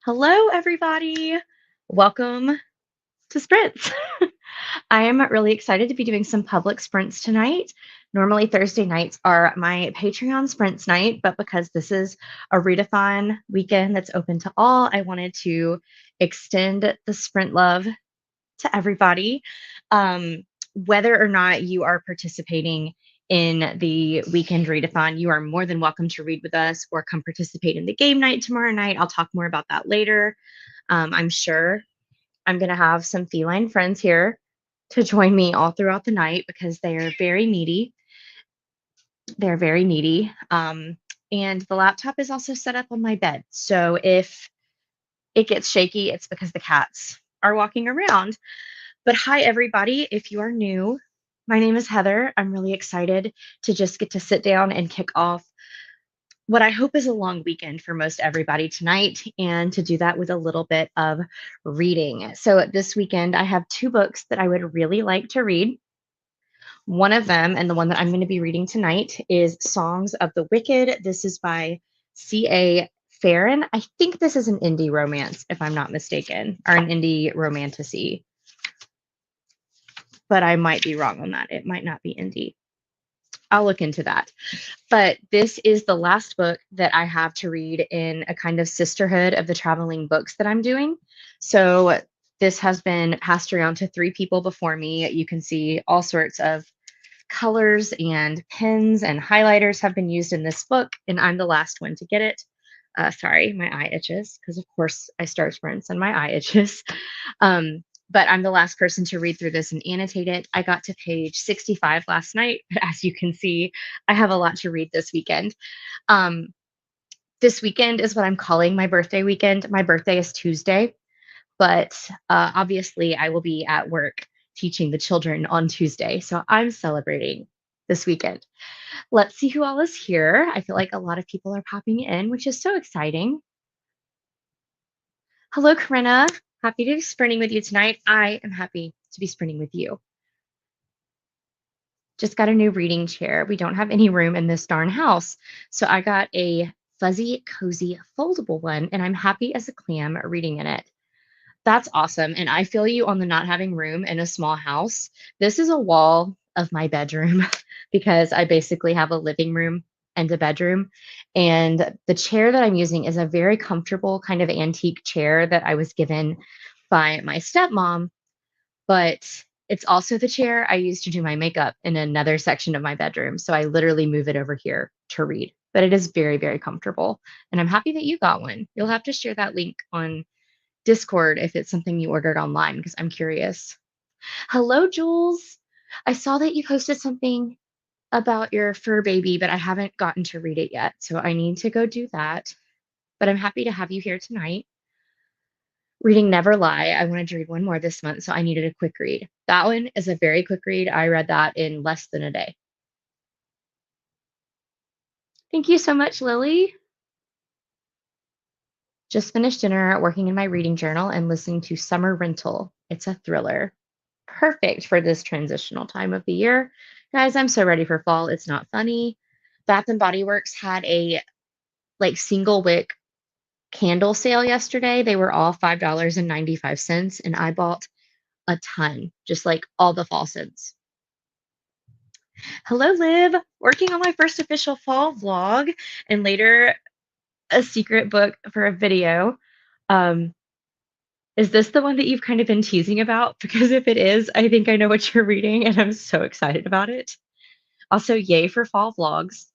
Hello, everybody. Welcome to sprints. I am really excited to be doing some public sprints tonight. Normally, Thursday nights are my Patreon sprints night, but because this is a readathon weekend that's open to all, I wanted to extend the sprint love to everybody. Um, Whether or not you are participating in the weekend readathon, you are more than welcome to read with us or come participate in the game night tomorrow night. I'll talk more about that later. I'm sure I'm going to have some feline friends here to join me all throughout the night because they are very needy. They're very needy. And the laptop is also set up on my bed. So if it gets shaky, it's because the cats are walking around. But hi, everybody. If you are new, my name is Heather. I'm really excited to just get to sit down and kick off what I hope is a long weekend for most everybody tonight, and to do that with a little bit of reading. So, this weekend, I have two books that I would really like to read. One of them, and the one that I'm going to be reading tonight, is Songs of the Wicked. This is by C.A. Farron. I think this is an indie romance, if I'm not mistaken, or an indie romantasy, but I might be wrong on that. It might not be indie. I'll look into that. But this is the last book that I have to read in a kind of sisterhood of the traveling books that I'm doing. So this has been passed around to three people before me. You can see all sorts of colors and pens and highlighters have been used in this book, and I'm the last one to get it. Sorry, my eye itches because, of course, I start sprints and my eye itches. Um, but I'm the last person to read through this and annotate it. I got to page 65 last night. But as you can see, I have a lot to read this weekend. Um, this weekend is what I'm calling my birthday weekend. My birthday is Tuesday, but obviously I will be at work teaching the children on Tuesday. So I'm celebrating this weekend. Let's see who all is here. I feel like a lot of people are popping in, which is so exciting. Hello, Corinna. Happy to be sprinting with you tonight. I am happy to be sprinting with you. Just got a new reading chair. We don't have any room in this darn house. So I got a fuzzy, cozy, foldable one, and I'm happy as a clam reading in it. That's awesome. And I feel you on the not having room in a small house. This is a wall of my bedroom because I basically have a living room and a bedroom. And the chair that I'm using is a very comfortable kind of antique chair that I was given by my stepmom, but it's also the chair I use to do my makeup in another section of my bedroom. So I literally move it over here to read. But it is very, very comfortable. And I'm happy that you got one. You'll have to share that link on Discord if it's something you ordered online because I'm curious. Hello, Jules. I saw that you posted something about your fur baby, but I haven't gotten to read it yet. So I need to go do that. But I'm happy to have you here tonight. Reading Never Lie. I wanted to read one more this month, so I needed a quick read. That one is a very quick read. I read that in less than a day. Thank you so much, Lily. Just finished dinner, working in my reading journal, and listening to Summer Rental. It's a thriller. Perfect for this transitional time of the year. Guys, I'm so ready for fall. It's not funny. Bath and Body Works had a like single wick candle sale yesterday. They were all $5.95, and I bought a ton, just like all the fall scents. Hello, Liv. Working on my first official fall vlog and later a secret book for a video. Um, is this the one that you've kind of been teasing about? Because if it is, I think I know what you're reading and I'm so excited about it. Also, yay for fall vlogs.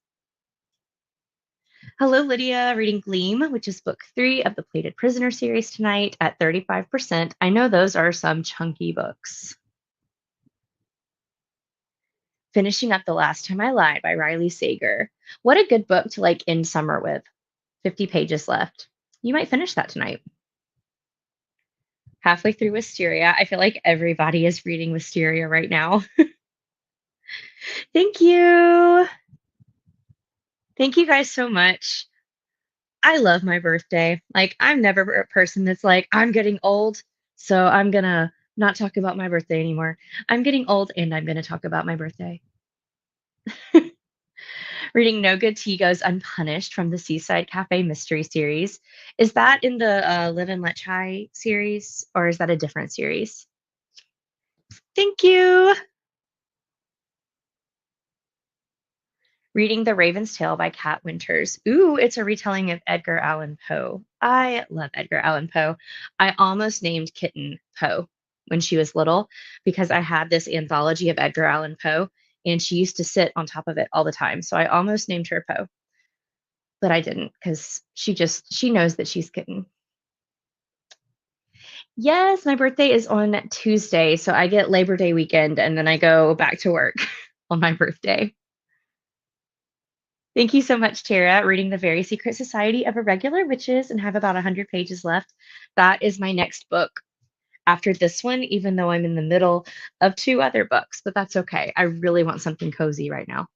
Hello, Lydia, reading Gleam, which is book 3 of the Plated Prisoner series tonight at 35%. I know those are some chunky books. Finishing up The Last Time I Lied by Riley Sager. What a good book to like end summer with. 50 pages left. You might finish that tonight. Halfway through Wisteria. I feel like everybody is reading Wisteria right now. Thank you. Thank you guys so much. I love my birthday. Like, I'm never a person that's like, I'm getting old, so I'm gonna not talk about my birthday anymore. I'm getting old and I'm gonna talk about my birthday. Reading No Good Tea Goes Unpunished from the Seaside Cafe Mystery Series. Is that in the Live and Let Chai series, or is that a different series? Thank you. Reading The Raven's Tale by Kat Winters. Ooh, it's a retelling of Edgar Allan Poe. I love Edgar Allan Poe. I almost named Kitten Poe when she was little because I had this anthology of Edgar Allan Poe and she used to sit on top of it all the time. So I almost named her Poe, but I didn't because she knows that she's Kitten. Yes, my birthday is on Tuesday, so I get Labor Day weekend and then I go back to work on my birthday. Thank you so much, Tara. Reading The Very Secret Society of Irregular Witches and have about 100 pages left. That is my next book after this one, even though I'm in the middle of two other books, but that's okay. I really want something cozy right now.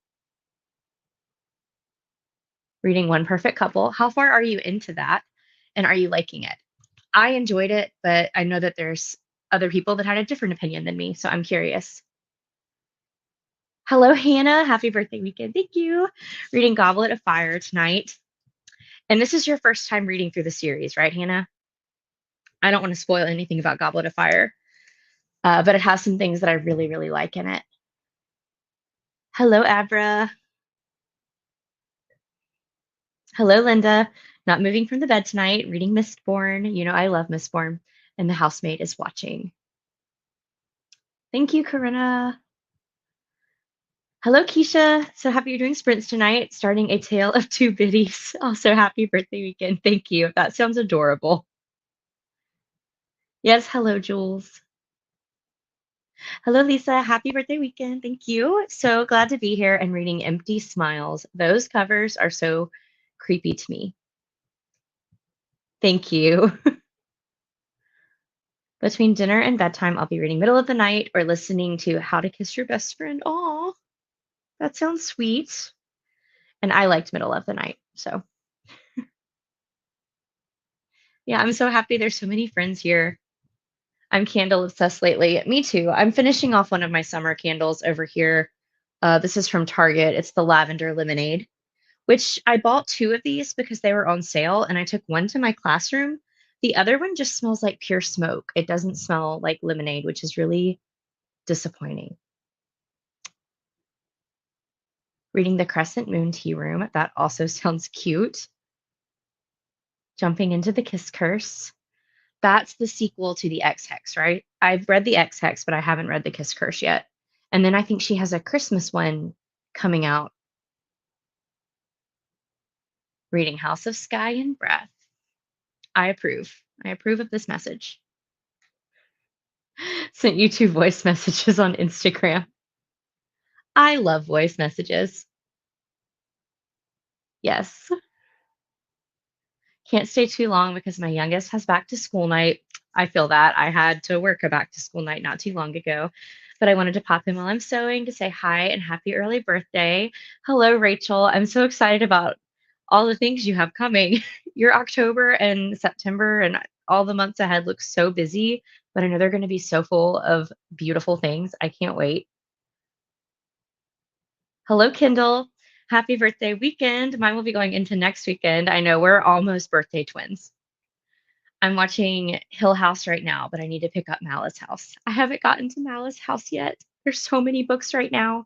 Reading One Perfect Couple. How far are you into that? And are you liking it? I enjoyed it, but I know that there's other people that had a different opinion than me, so I'm curious. Hello, Hannah. Happy birthday weekend. Thank you. Reading Goblet of Fire tonight. And this is your first time reading through the series, right, Hannah? I don't want to spoil anything about Goblet of Fire, but it has some things that I really, really like in it. Hello, Abra. Hello, Linda. Not moving from the bed tonight, reading Mistborn. You know, I love Mistborn. And the housemate is watching. Thank you, Corinna. Hello, Keisha. So happy you're doing sprints tonight, starting a tale of two biddies. Also, happy birthday weekend. Thank you. That sounds adorable. Yes, hello, Jules. Hello, Lisa. Happy birthday weekend. Thank you. So glad to be here and reading Empty Smiles. Those covers are so creepy to me. Thank you. Between dinner and bedtime, I'll be reading Middle of the Night or listening to How to Kiss Your Best Friend. Aw, that sounds sweet. And I liked Middle of the Night. So, yeah, I'm so happy there's so many friends here. I'm candle obsessed lately. Me too. I'm finishing off one of my summer candles over here. This is from Target. It's the lavender lemonade, which I bought two of these because they were on sale, and I took one to my classroom. The other one just smells like pure smoke. It doesn't smell like lemonade, which is really disappointing. Reading The Crescent Moon Tea Room. That also sounds cute. Jumping into The Kiss Curse. That's the sequel to the X Hex, right? I've read the X Hex, but I haven't read the Kiss Curse yet. And then I think she has a Christmas one coming out. Reading House of Sky and Breath. I approve. I approve of this message. Sent you two voice messages on Instagram. I love voice messages. Yes. Can't stay too long because my youngest has back to school night. I feel that. I had to work a back to school night not too long ago, but I wanted to pop in while I'm sewing to say hi and happy early birthday. Hello, Rachel. I'm so excited about all the things you have coming. Your October and September and all the months ahead look so busy, but I know they're going to be so full of beautiful things. I can't wait. Hello, Kindle. Happy birthday weekend. Mine will be going into next weekend. I know we're almost birthday twins. I'm watching Hill House right now, but I need to pick up Malice House. I haven't gotten to Malice House yet. There's so many books right now.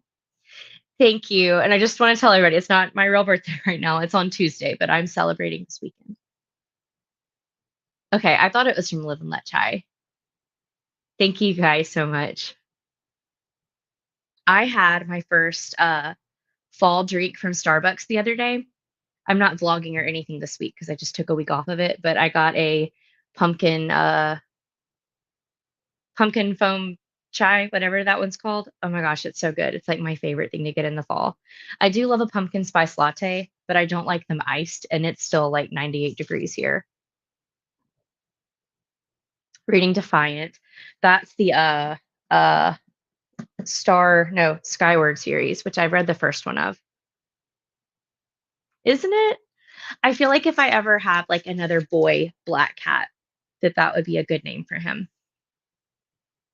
Thank you. And I just want to tell everybody it's not my real birthday right now. It's on Tuesday, but I'm celebrating this weekend. Okay, I thought it was from Live and Let Chai. Thank you guys so much. I had my first fall drink from Starbucks the other day. I'm not vlogging or anything this week because I just took a week off of it, but I got a pumpkin pumpkin foam chai, whatever that one's called. Oh my gosh, it's so good. It's like my favorite thing to get in the fall. I do love a pumpkin spice latte, but I don't like them iced, and it's still like 98 degrees here. Reading Defiant. That's the uh Skyward series, which I've read the first one of. Isn't it? I feel like if I ever have like another boy black cat, that would be a good name for him.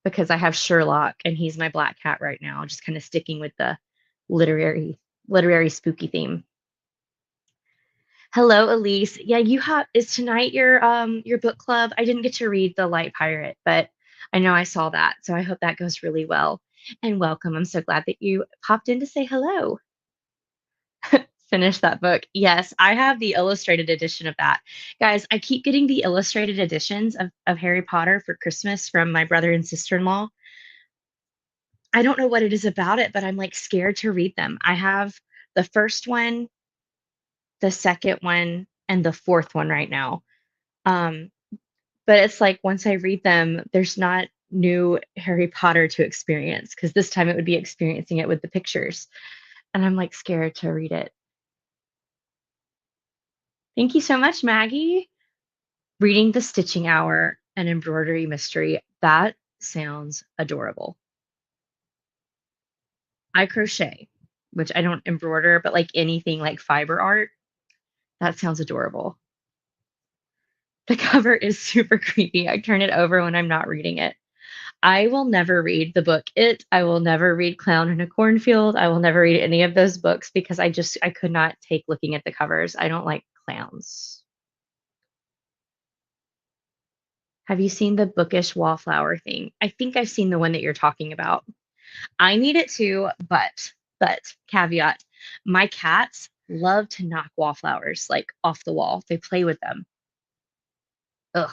Because I have Sherlock and he's my black cat right now, just kind of sticking with the literary literary spooky theme. Hello, Elise. Yeah, you have is tonight your book club? I didn't get to read The Light Pirate, but I know I saw that, so I hope that goes really well. And welcome. I'm so glad that you popped in to say hello. Finish that book. Yes, I have the illustrated edition of that. Guys, I keep getting the illustrated editions of Harry Potter for Christmas from my brother and sister-in-law. I don't know what it is about it, but I'm like scared to read them. I have the first one, the second one, and the fourth one right now. Um, but it's like once I read them, there's not new Harry Potter to experience because this time it would be experiencing it with the pictures. And I'm like scared to read it. Thank you so much, Maggie. Reading The Stitching Hour, an embroidery mystery. That sounds adorable. I crochet, which I don't embroider, but like anything like fiber art, that sounds adorable. The cover is super creepy. I turn it over when I'm not reading it. I will never read the book It. I will never read Clown in a Cornfield. I will never read any of those books because I could not take looking at the covers. I don't like clowns. Have you seen the bookish wallflower thing? I think I've seen the one that you're talking about. I need it too, but caveat, my cats love to knock wallflowers like off the wall. They play with them. Ugh.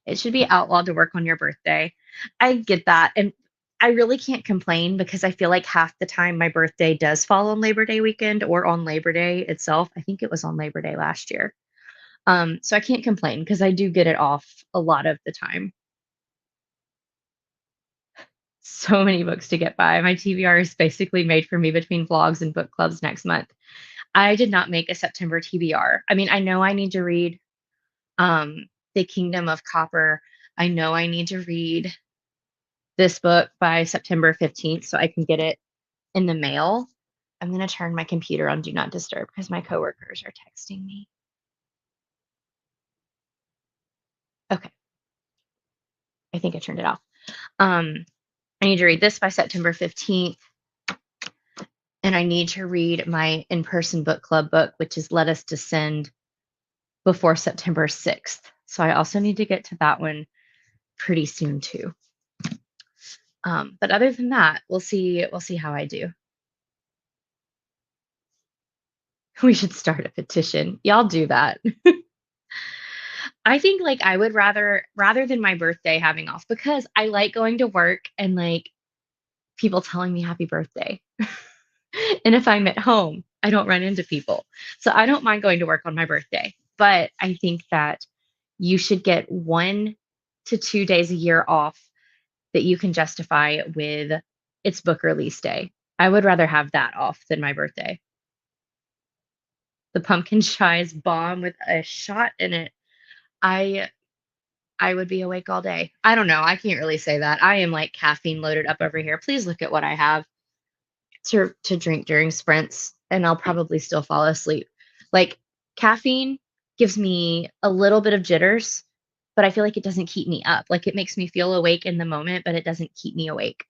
It should be outlawed to work on your birthday. I get that. And I really can't complain because I feel like half the time my birthday does fall on Labor Day weekend or on Labor Day itself. I think it was on Labor Day last year. So I can't complain because I do get it off a lot of the time. So many books to get by. My TBR is basically made for me between vlogs and book clubs next month. I did not make a September TBR. I mean, I know I need to read The Kingdom of Copper. I know I need to read this book by September 15th so I can get it in the mail. I'm going to turn my computer on Do Not Disturb because my coworkers are texting me. Okay. I think I turned it off. I need to read this by September 15th. And I need to read my in-person book club book, which is Let Us Descend, before September 6th. So I also need to get to that one pretty soon too. But other than that, we'll see how I do. We should start a petition. Y'all do that. I think like I would rather than my birthday having off because I like going to work and like people telling me happy birthday. And if I'm at home, I don't run into people. So I don't mind going to work on my birthday. But I think that you should get 1 to 2 days a year off that you can justify with its book release day. I would rather have that off than my birthday. The pumpkin spice bomb with a shot in it. I I would be awake all day. I don't know. I can't really say that. I am like caffeine loaded up over here. Please look at what I have to drink during sprints, and I'll probably still fall asleep. Like caffeine gives me a little bit of jitters, but I feel like it doesn't keep me up. Like it makes me feel awake in the moment, but it doesn't keep me awake.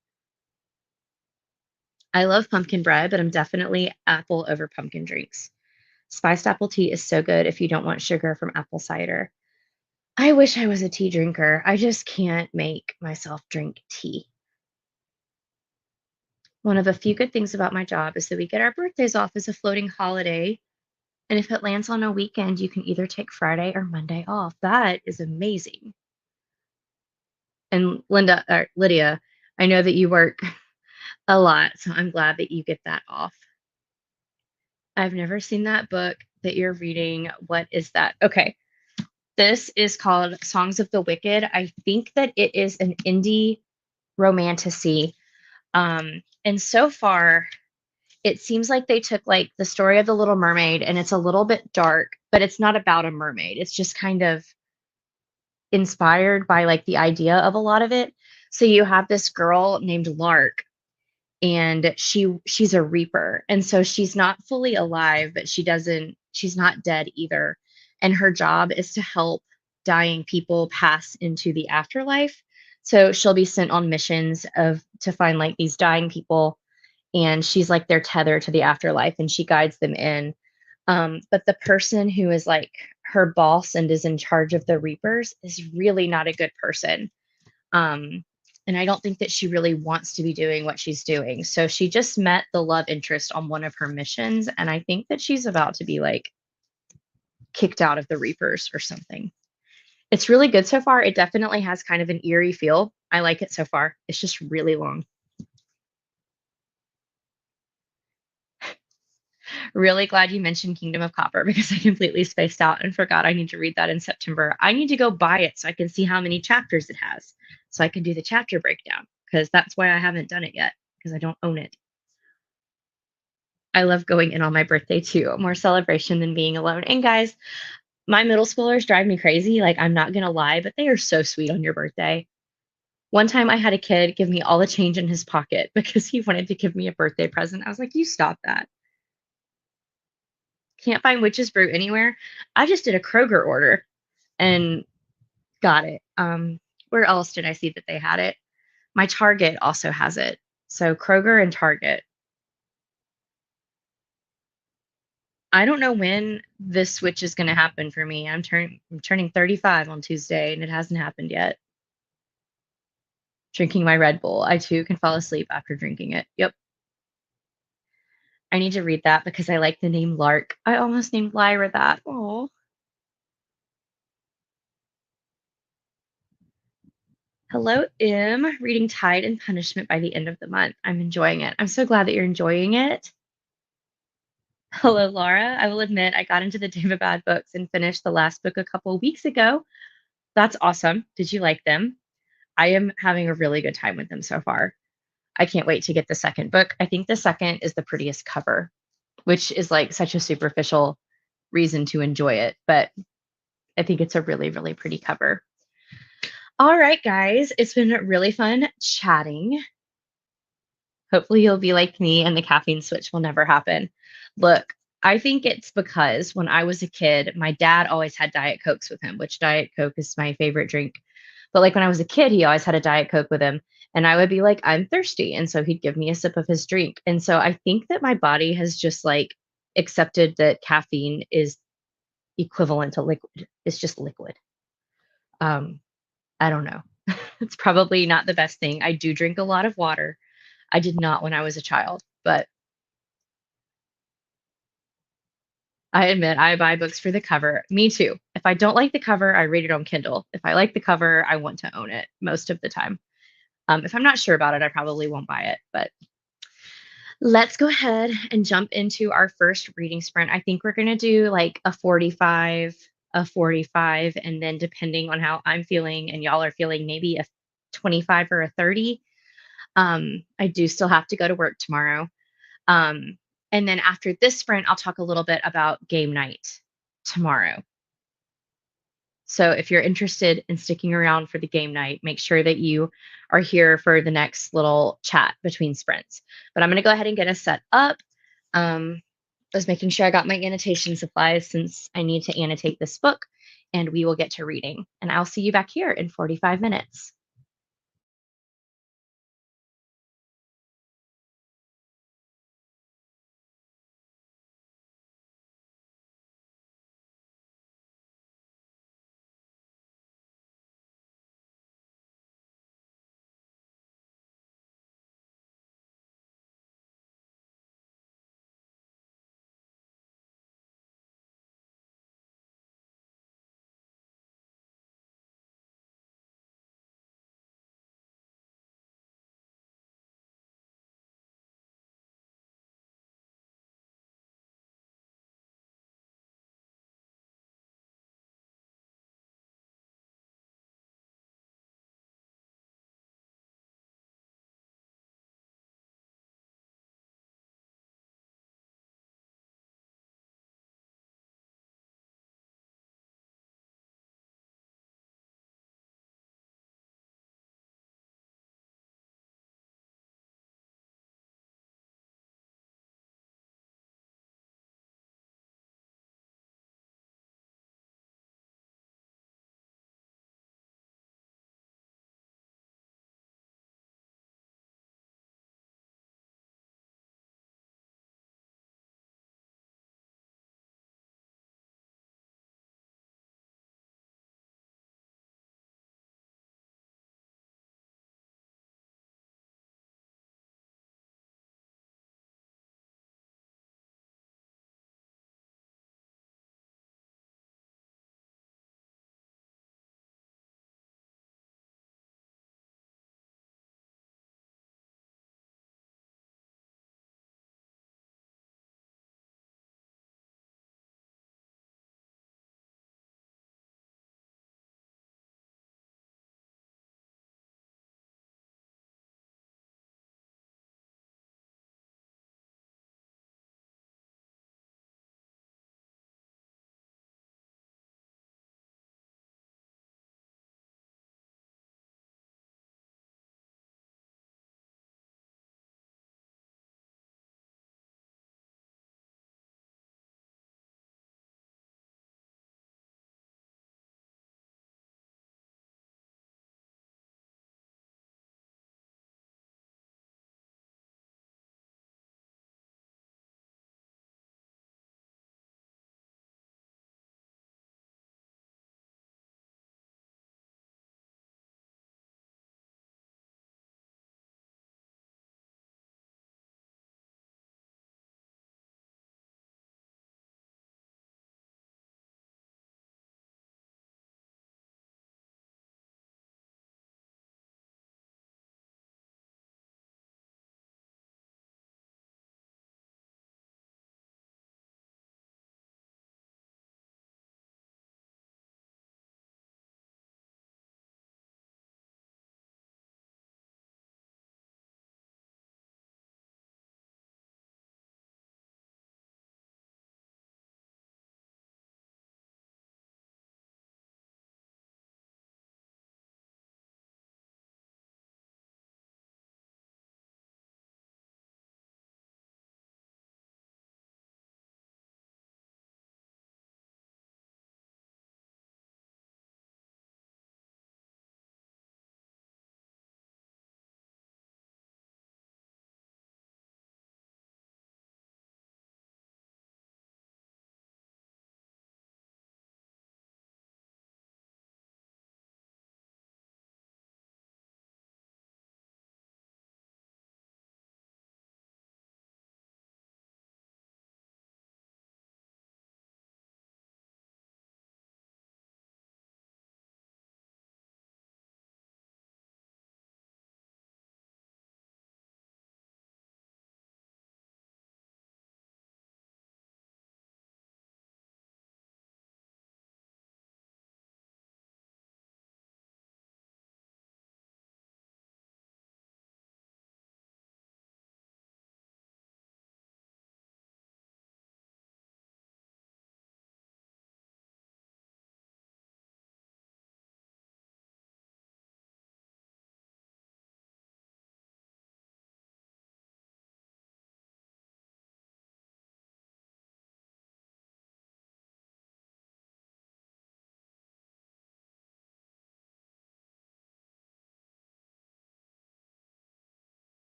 I love pumpkin bread, but I'm definitely apple over pumpkin drinks. Spiced apple tea is so good if you don't want sugar from apple cider. I wish I was a tea drinker. I just can't make myself drink tea. One of the few good things about my job is that we get our birthdays off as a floating holiday. And if it lands on a weekend, you can either take Friday or Monday off. That is amazing. And Lydia, I know that you work a lot, so I'm glad that you get that off. I've never seen that book that you're reading. What is that? Okay. This is called Songs of the Wicked. I think that it is an indie romantasy. And so far, it seems like they took like the story of the Little Mermaid and it's a little bit dark, but it's not about a mermaid. It's just kind of inspired by like the idea of a lot of it. So you have this girl named Lark and she's a reaper. And so she's not fully alive, but she's not dead either. And her job is to help dying people pass into the afterlife. So she'll be sent on missions of to find like these dying people and she's like their tether to the afterlife, and she guides them in. But the person who is like her boss and is in charge of the Reapers is really not a good person. Um, and I don't think that she really wants to be doing what she's doing. So she just met the love interest on one of her missions, and I think that she's about to be like kicked out of the Reapers or something. It's really good so far. It definitely has kind of an eerie feel. I like it so far. It's just really long. Really glad you mentioned Kingdom of Copper because I completely spaced out and forgot I need to read that in September. I need to go buy it so I can see how many chapters it has so I can do the chapter breakdown because that's why I haven't done it yet because I don't own it. I love going in on my birthday too. More celebration than being alone. And guys, my middle schoolers drive me crazy. Like, I'm not going to lie, but they are so sweet on your birthday. One time I had a kid give me all the change in his pocket because he wanted to give me a birthday present. I was like, you stop that. Can't find witch's brew anywhere. I just did a Kroger order and got it. Where else did I see that they had it? My Target also has it. So Kroger and Target. I don't know when this switch is going to happen for me. I'm turning 35 on Tuesday and it hasn't happened yet. Drinking my Red Bull. I too can fall asleep after drinking it. Yep. I need to read that because I like the name Lark. I almost named Lyra that. Oh. Hello, M. Reading Tide and Punishment by the end of the month. I'm enjoying it. I'm so glad that you're enjoying it. Hello, Laura. I will admit I got into the Daevabad books and finished the last book a couple of weeks ago. That's awesome. Did you like them? I am having a really good time with them so far. I can't wait to get the second book. I think the second is the prettiest cover, which is like such a superficial reason to enjoy it, but I think it's a really, really pretty cover. All right, guys, it's been really fun chatting. Hopefully, you'll be like me and the caffeine switch will never happen. Look, I think it's because when I was a kid, my dad always had Diet Cokes with him, which Diet Coke is my favorite drink. But like when I was a kid, he always had a Diet Coke with him. And I would be like, I'm thirsty. And so he'd give me a sip of his drink. And so I think that my body has just like accepted that caffeine is equivalent to liquid. It's just liquid. Um, I don't know. It's probably not the best thing. I do drink a lot of water. I did not when I was a child, but I admit I buy books for the cover. Me too. If I don't like the cover, I read it on Kindle. If I like the cover, I want to own it most of the time. If I'm not sure about it, I probably won't buy it. But let's go ahead and jump into our first reading sprint. I think we're going to do like a 45, and then depending on how I'm feeling and y'all are feeling, maybe a 25 or a 30. I do still have to go to work tomorrow. Um, and then after this sprint, I'll talk a little bit about game night tomorrow. So if you're interested in sticking around for the game night, make sure that you are here for the next little chat between sprints. But I'm going to go ahead and get us set up. I was making sure I got my annotation supplies since I need to annotate this book, and we will get to reading. And I'll see you back here in 45 minutes.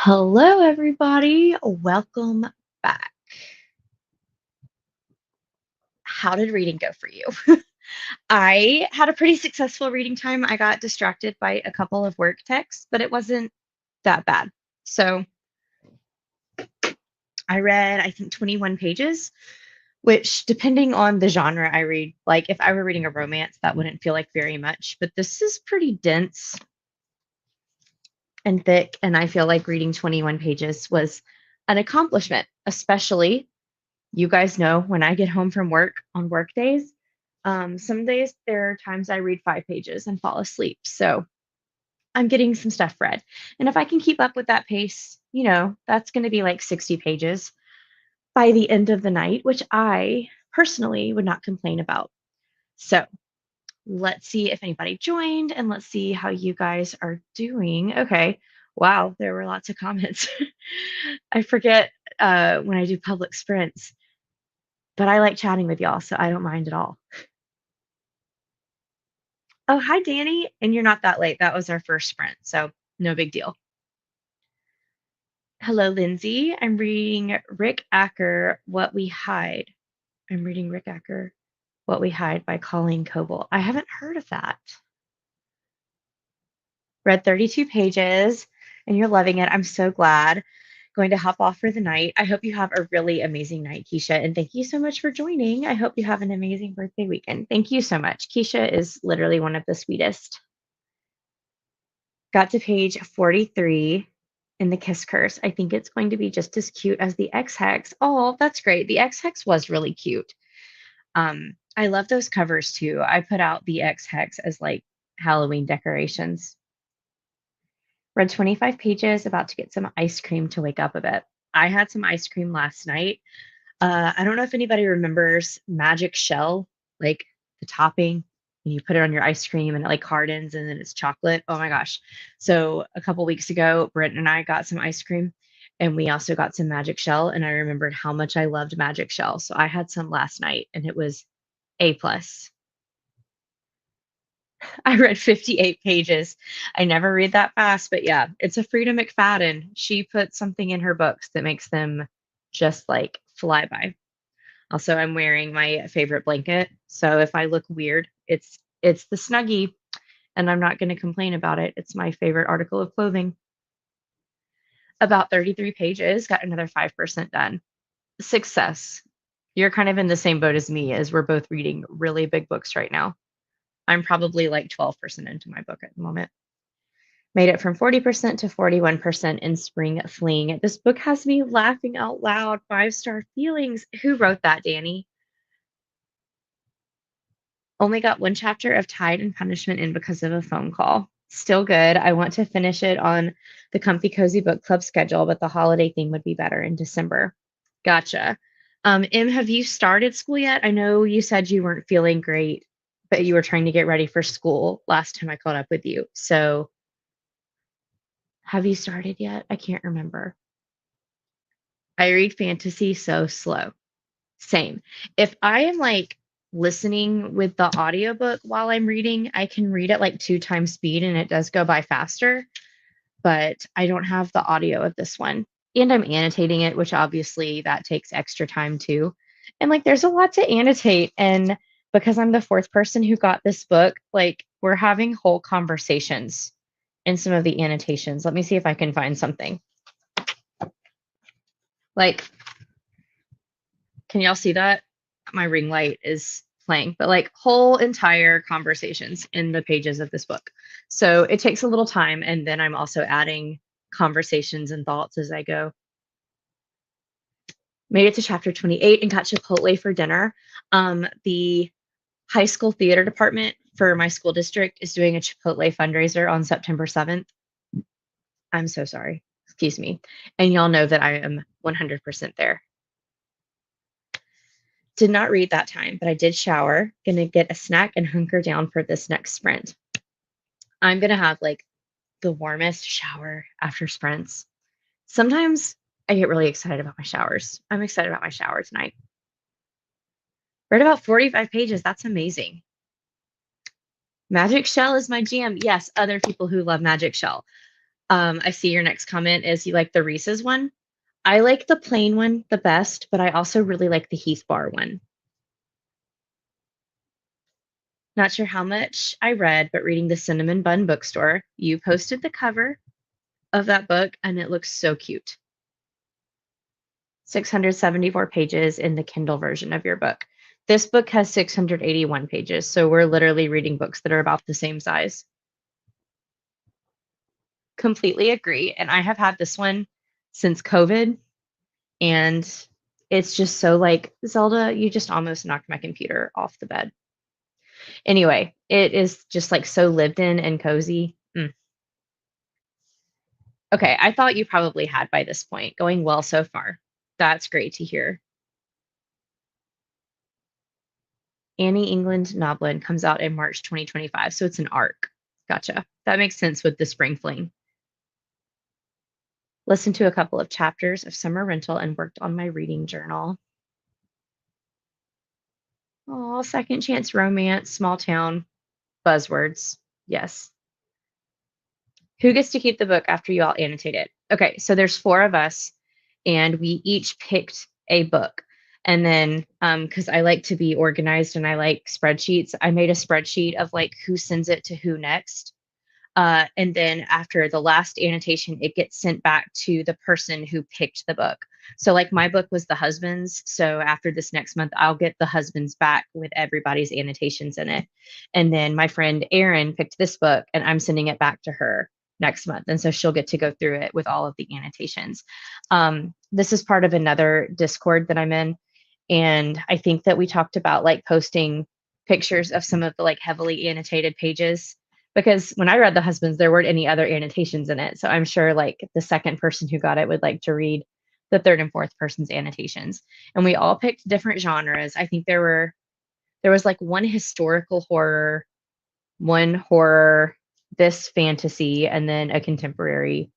Hello, everybody. Welcome back. How did reading go for you? I had a pretty successful reading time. I got distracted by a couple of work texts, but it wasn't that bad. So I read, I think, 21 pages, which, depending on the genre I read, like if I were reading a romance, that wouldn't feel like very much, but this is pretty dense and thick. And I feel like reading 21 pages was an accomplishment, especially you guys know when I get home from work on work days, some days there are times I read 5 pages and fall asleep. So I'm getting some stuff read. And if I can keep up with that pace, that's going to be like 60 pages by the end of the night, which I personally would not complain about. So let's see if anybody joined and let's see how you guys are doing. Okay. Wow, there were lots of comments. I forget when I do public sprints, but I like chatting with y'all, so I don't mind at all. Oh, hi, Danny. And you're not that late. That was our first sprint, so no big deal. Hello, Lindsay. I'm reading Rick Acker, What We Hide. I'm reading Rick Acker, What We Hide by Colleen Coble. I haven't heard of that. Read 32 pages and you're loving it. I'm so glad. Going to hop off for the night. I hope you have a really amazing night, Keisha. And thank you so much for joining. I hope you have an amazing birthday weekend. Thank you so much. Keisha is literally one of the sweetest. Got to page 43 in the Kiss Curse. I think it's going to be just as cute as the X Hex. Oh, that's great. The X Hex was really cute. I love those covers too. I put out the X Hex as like Halloween decorations. Read 25 pages, about to get some ice cream to wake up a bit. I had some ice cream last night. I don't know if anybody remembers Magic Shell, like the topping, and you put it on your ice cream and it like hardens and then it's chocolate. Oh my gosh. So a couple weeks ago, Britt and I got some ice cream and we also got some Magic Shell. And I remembered how much I loved Magic Shell. So I had some last night and it was A plus. I read 58 pages. I never read that fast, but yeah, it's a Frida McFadden. She put something in her books that makes them just like fly by. Also, I'm wearing my favorite blanket, so if I look weird, it's the Snuggie, and I'm not going to complain about it. It's my favorite article of clothing. About 33 pages, got another 5% done. Success. You're kind of in the same boat as me, as we're both reading really big books right now. I'm probably like 12% into my book at the moment. Made it from 40% to 41% in Spring Fling. This book has me laughing out loud. 5-star feelings. Who wrote that, Danny? Only got one chapter of Tide and Punishment in because of a phone call. Still good. I want to finish it on the Comfy Cozy Book Club schedule, but the holiday theme would be better in December. Gotcha. Em, have you started school yet? I know you said you weren't feeling great, but you were trying to get ready for school last time I caught up with you. So have you started yet? I can't remember. I read fantasy so slow. Same. If I am like listening with the audiobook while I'm reading, I can read at like 2 times speed and it does go by faster, but I don't have the audio of this one. And I'm annotating it, which obviously that takes extra time too. And like there's a lot to annotate. And because I'm the fourth person who got this book, like we're having whole conversations in some of the annotations. Let me see if I can find something. Like, can y'all see that? My ring light is playing, but like whole entire conversations in the pages of this book. So it takes a little time. And then I'm also adding conversations and thoughts as I go. Made it to chapter 28 and got Chipotle for dinner. The high school theater department for my school district is doing a Chipotle fundraiser on September 7th. I'm so sorry. Excuse me. And y'all know that I am 100% there. Did not read that time, but I did shower. Gonna get a snack and hunker down for this next sprint. I'm gonna have like the warmest shower after sprints. Sometimes I get really excited about my showers. I'm excited about my shower tonight. Read about 45 pages. That's amazing. Magic Shell is my jam. Yes, other people who love Magic Shell. I see your next comment is you like the Reese's one. I like the plain one the best, but I also really like the Heath Bar one. Not sure how much I read, but reading the Cinnamon Bun Bookstore, you posted the cover of that book and it looks so cute. 674 pages in the Kindle version of your book. This book has 681 pages, so we're literally reading books that are about the same size. Completely agree. And I have had this one since COVID, and it's just so like, Zelda, you just almost knocked my computer off the bed. Anyway, it is just like so lived in and cozy. Okay, I thought you probably had by this point. Going well so far. That's great to hear. Annie England Noblin comes out in March 2025, so it's an arc. Gotcha. That makes sense with the spring fling. Listened to a couple of chapters of Summer Rental and worked on my reading journal. Oh, second chance romance, small town, buzzwords. Yes. Who gets to keep the book after you all annotate it? Okay, so there's four of us, and we each picked a book. And then, because I like to be organized and I like spreadsheets, I made a spreadsheet of like who sends it to who next. And then after the last annotation, it gets sent back to the person who picked the book. So, like, my book was the husband's. So, after this next month, I'll get the husband's back with everybody's annotations in it. And then my friend Erin picked this book, and I'm sending it back to her next month. And so she'll get to go through it with all of the annotations. This is part of another Discord that I'm in. And I think that we talked about like posting pictures of some of the like heavily annotated pages because when I read The Husbands, there weren't any other annotations in it. So I'm sure like the second person who got it would like to read the third and fourth person's annotations. And we all picked different genres. I think there was like one historical horror, one horror, this fantasy, and then a contemporary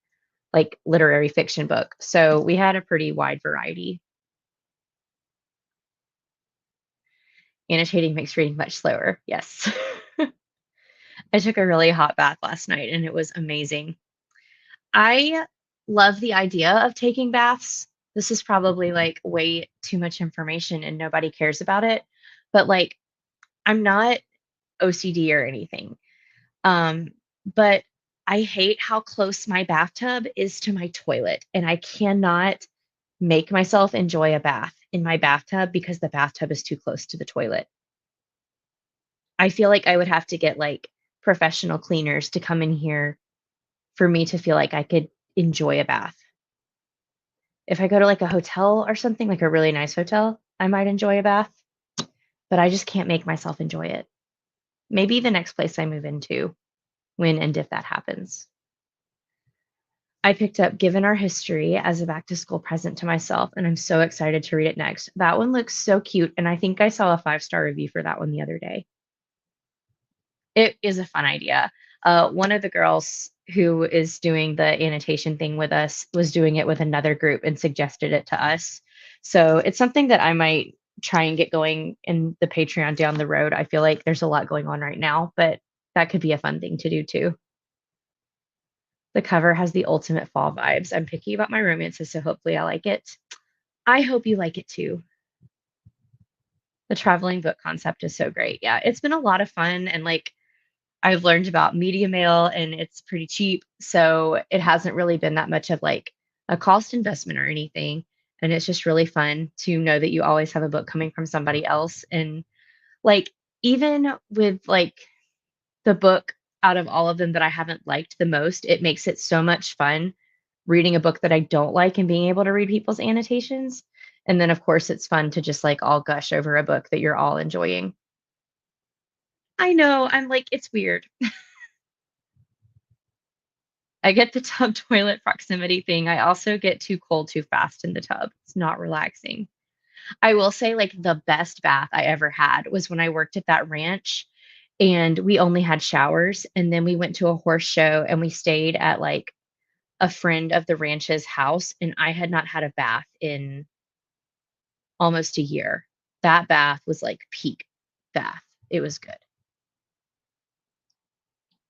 like literary fiction book. So we had a pretty wide variety. Annotating makes reading much slower. Yes. I took a really hot bath last night and it was amazing. I love the idea of taking baths. This is probably like way too much information and nobody cares about it. But like, I'm not OCD or anything. Um, but I hate how close my bathtub is to my toilet. And I cannot make myself enjoy a bath in my bathtub because the bathtub is too close to the toilet. I feel like I would have to get like professional cleaners to come in here for me to feel like I could enjoy a bath. If I go to like a hotel or something, like a really nice hotel, I might enjoy a bath, but I just can't make myself enjoy it. Maybe the next place I move into, when and if that happens. I picked up Given Our History as a back to school present to myself, and I'm so excited to read it next. That one looks so cute, and I think I saw a 5-star review for that one the other day. It is a fun idea. One of the girls who is doing the annotation thing with us was doing it with another group and suggested it to us. So it's something that I might try and get going in the Patreon down the road. I feel like there's a lot going on right now, but that could be a fun thing to do too. The cover has the ultimate fall vibes. I'm picky about my romances, so hopefully I like it. I hope you like it too. The traveling book concept is so great. Yeah, it's been a lot of fun and like I've learned about media mail and it's pretty cheap. So it hasn't really been that much of like a cost investment or anything. And it's just really fun to know that you always have a book coming from somebody else. And like, even with like the book out of all of them that I haven't liked the most, it makes it so much fun reading a book that I don't like and being able to read people's annotations. And then, of course, it's fun to just like all gush over a book that you're all enjoying. I know. I'm like, it's weird. I get the tub toilet proximity thing. I also get too cold too fast in the tub. It's not relaxing. I will say, like, the best bath I ever had was when I worked at that ranch and we only had showers. And then we went to a horse show and we stayed at like a friend of the ranch's house. And I had not had a bath in almost a year. That bath was like peak bath. It was good.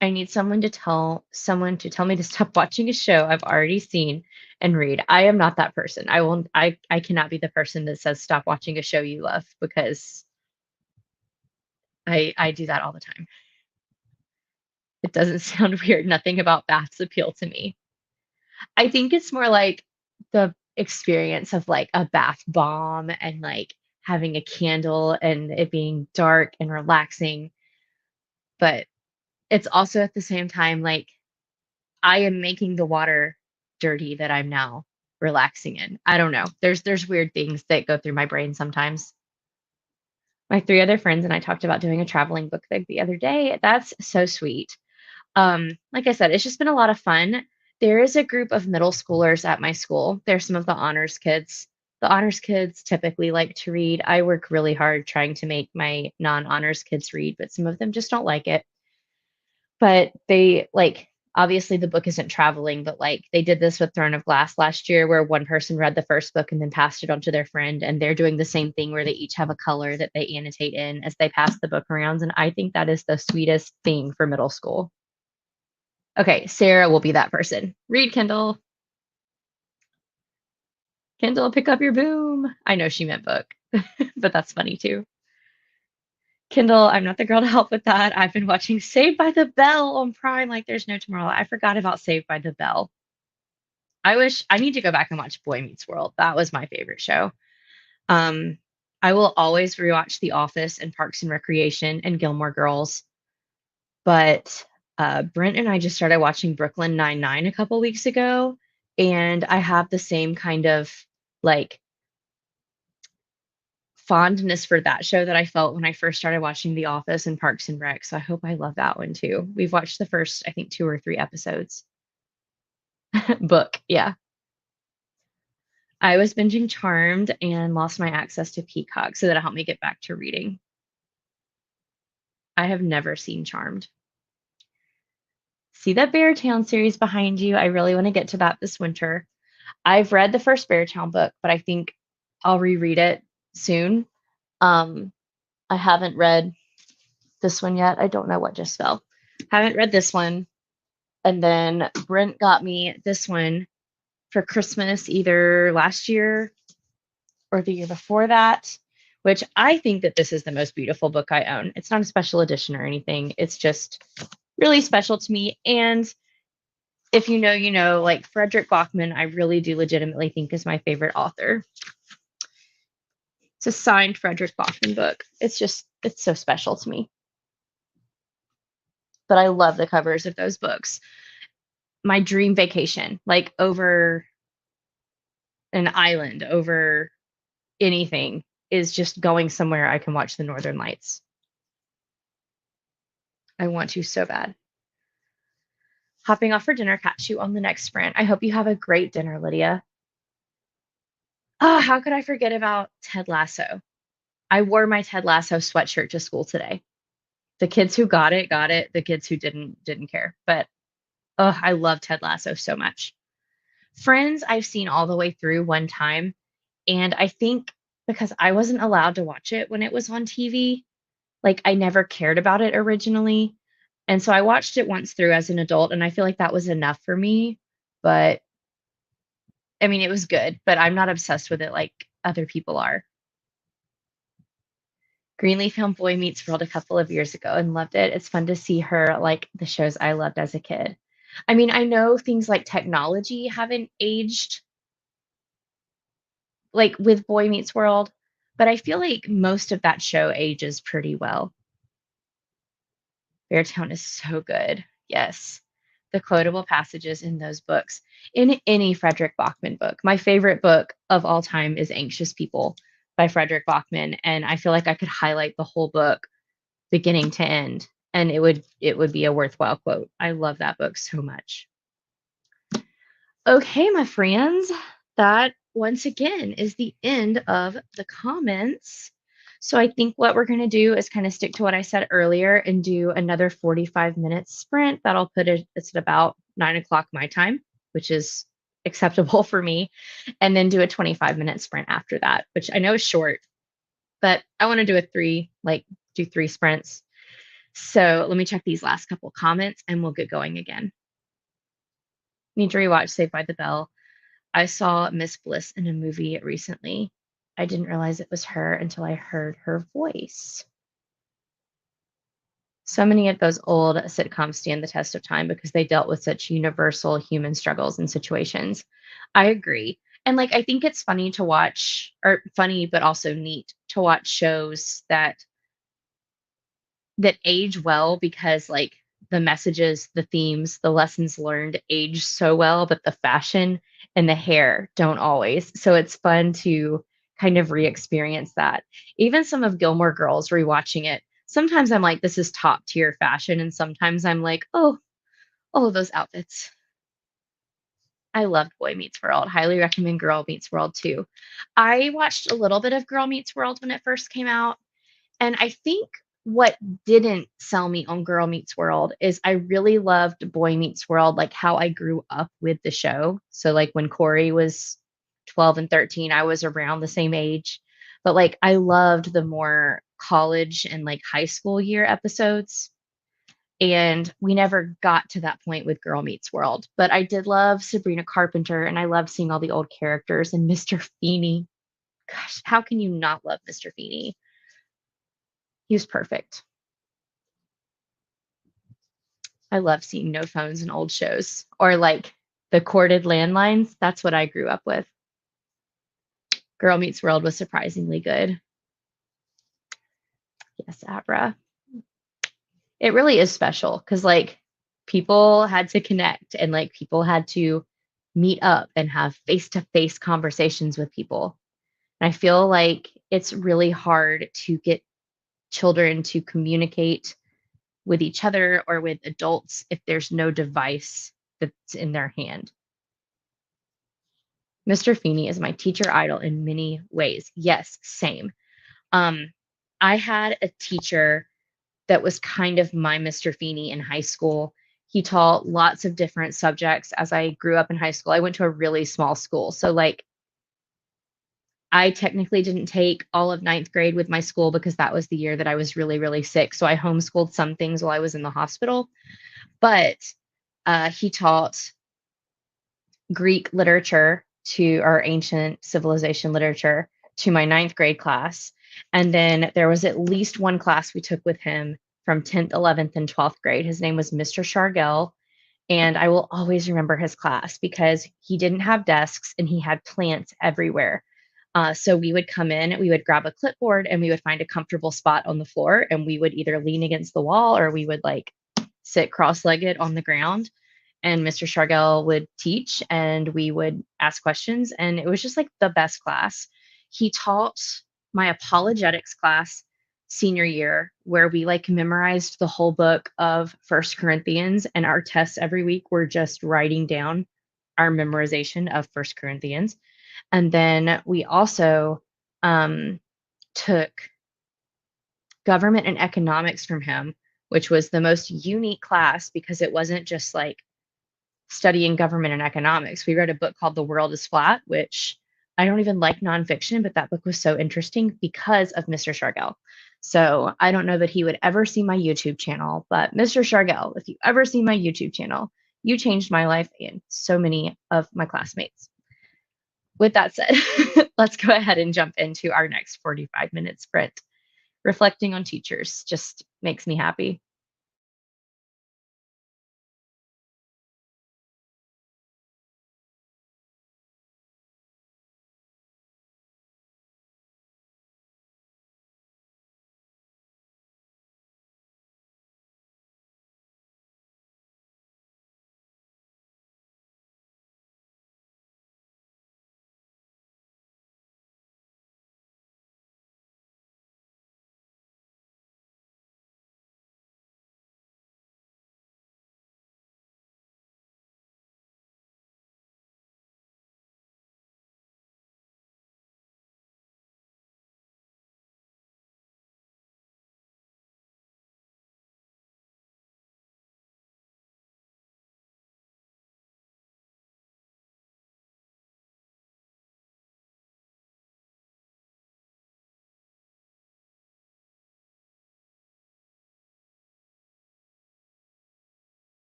I need someone to tell me to stop watching a show I've already seen and read. I am not that person. I cannot be the person that says stop watching a show you love because I do that all the time. It doesn't sound weird. Nothing about baths appeal to me. I think it's more like the experience of like a bath bomb and like having a candle and it being dark and relaxing, but it's also at the same time like I am making the water dirty that I'm now relaxing in. I don't know. There's weird things that go through my brain sometimes. My three other friends and I talked about doing a traveling book thing the other day. That's so sweet. Like I said, it's just been a lot of fun. There is a group of middle schoolers at my school. They're some of the honors kids. The honors kids typically like to read. I work really hard trying to make my non-honors kids read, but some of them just don't like it. But they like obviously the book isn't traveling, but like they did this with Throne of Glass last year where one person read the first book and then passed it on to their friend and they're doing the same thing where they each have a color that they annotate in as they pass the book around and I think that is the sweetest thing for middle school. Okay, Sarah will be that person. Read Kindle. Kindle, pick up your boom. I know she meant book, but that's funny too. Kindle, I'm not the girl to help with that. I've been watching Saved by the Bell on Prime like there's no tomorrow. I forgot about Saved by the Bell. I need to go back and watch Boy Meets World. That was my favorite show. Um, I will always rewatch The Office and Parks and Recreation and Gilmore Girls, but Brent and I just started watching Brooklyn Nine-Nine a couple weeks ago, and I have the same kind of like fondness for that show that I felt when I first started watching The Office and Parks and Rec. So I hope I love that one too. We've watched the first, I think, two or three episodes. Book, yeah. I was binging Charmed and lost my access to Peacock, so that'll help me get back to reading. I have never seen Charmed. See that Beartown series behind you? I really want to get to that this winter. I've read the first Beartown book, but I think I'll reread it soon. Um, I haven't read this one yet. I don't know what just fell. Haven't read this one. And then Brent got me this one for Christmas either last year or the year before that, which I think that this is the most beautiful book I own. It's not a special edition or anything. It's just really special to me. And if you know, you know, like Frederick Bachman, I really do legitimately think is my favorite author. It's a signed Frederick Bachman book. It's so special to me. But I love the covers of those books. My dream vacation, like over an island, over anything, is just going somewhere I can watch the Northern Lights. I want to so bad. Hopping off for dinner, catch you on the next sprint. I hope you have a great dinner, Lydia. Oh, how could I forget about Ted Lasso? I wore my Ted Lasso sweatshirt to school today. The kids who got it, got it. The kids who didn't care. But oh, I love Ted Lasso so much. Friends, I've seen all the way through one time. And I think because I wasn't allowed to watch it when it was on TV, like I never cared about it originally. And so I watched it once through as an adult, and I feel like that was enough for me. But I mean, it was good, but I'm not obsessed with it like other people are. Greenleaf found Boy Meets World a couple of years ago and loved it. It's fun to see her like the shows I loved as a kid. I mean, I know things like technology haven't aged like with Boy Meets World, but I feel like most of that show ages pretty well. Beartown is so good. Yes. The quotable passages in those books, in any Frederick Bachman book. My favorite book of all time is Anxious People by Frederick Bachman. And I feel like I could highlight the whole book beginning to end and it would be a worthwhile quote. I love that book so much. Okay, my friends, that once again is the end of the comments. So I think what we're going to do is kind of stick to what I said earlier and do another 45-minute sprint. That'll put it, it's at about 9 o'clock my time, which is acceptable for me. And then do a 25-minute sprint after that, which I know is short, but I want to do do three sprints. So let me check these last couple comments and we'll get going again. Need to rewatch Saved by the Bell. I saw Miss Bliss in a movie recently. I didn't realize it was her until I heard her voice. So many of those old sitcoms stand the test of time because they dealt with such universal human struggles and situations. I agree. And like I think it's funny to watch, or funny but also neat to watch shows that age well because like the messages, the themes, the lessons learned age so well, but the fashion and the hair don't always. So it's fun to kind of re-experience that. Even some of Gilmore Girls rewatching it, sometimes I'm like, this is top tier fashion, and sometimes I'm like, oh, those outfits. I loved Boy Meets World. Highly recommend Girl Meets World too. I watched a little bit of Girl Meets World when it first came out. And I think what didn't sell me on Girl Meets World is I really loved Boy Meets World, like how I grew up with the show. So, like when Corey was 12 and 13, I was around the same age. But like I loved the more college and like high school year episodes. And we never got to that point with Girl Meets World. But I did love Sabrina Carpenter and I loved seeing all the old characters and Mr. Feeney. Gosh, how can you not love Mr. Feeney? He was perfect. I love seeing no phones in old shows or like the corded landlines. That's what I grew up with. Girl Meets World was surprisingly good. Yes, Abra. It really is special because like people had to connect and like people had to meet up and have face to face conversations with people. And I feel like it's really hard to get children to communicate with each other or with adults if there's no device that's in their hand. Mr. Feeney is my teacher idol in many ways. Yes, same. Um, I had a teacher that was kind of my Mr. Feeney in high school. He taught lots of different subjects as I grew up in high school. I went to a really small school. So, like, I technically didn't take all of ninth grade with my school because that was the year that I was really, really sick. So, I homeschooled some things while I was in the hospital. But he taught Greek literature to our ancient civilization literature to my ninth grade class. And then there was at least one class we took with him from 10th, 11th, and 12th grade. His name was Mr. Shargell. And I will always remember his class because he didn't have desks and he had plants everywhere. So we would come in, we would grab a clipboard, and we would find a comfortable spot on the floor. And we would either lean against the wall or we would like sit cross legged on the ground and Mr. Shargell would teach and we would ask questions. And it was just like the best class. He taught my apologetics class senior year, where we like memorized the whole book of First Corinthians, and our tests every week were just writing down our memorization of First Corinthians. And then we also took government and economics from him, which was the most unique class because it wasn't just like studying government and economics. We read a book called The World is Flat, which I don't even like nonfiction, but that book was so interesting because of Mr. Shargell. So I don't know that he would ever see my YouTube channel, but Mr. Shargell, if you ever see my YouTube channel, you changed my life and so many of my classmates. With that said, let's go ahead and jump into our next 45-minute sprint. Reflecting on teachers just makes me happy.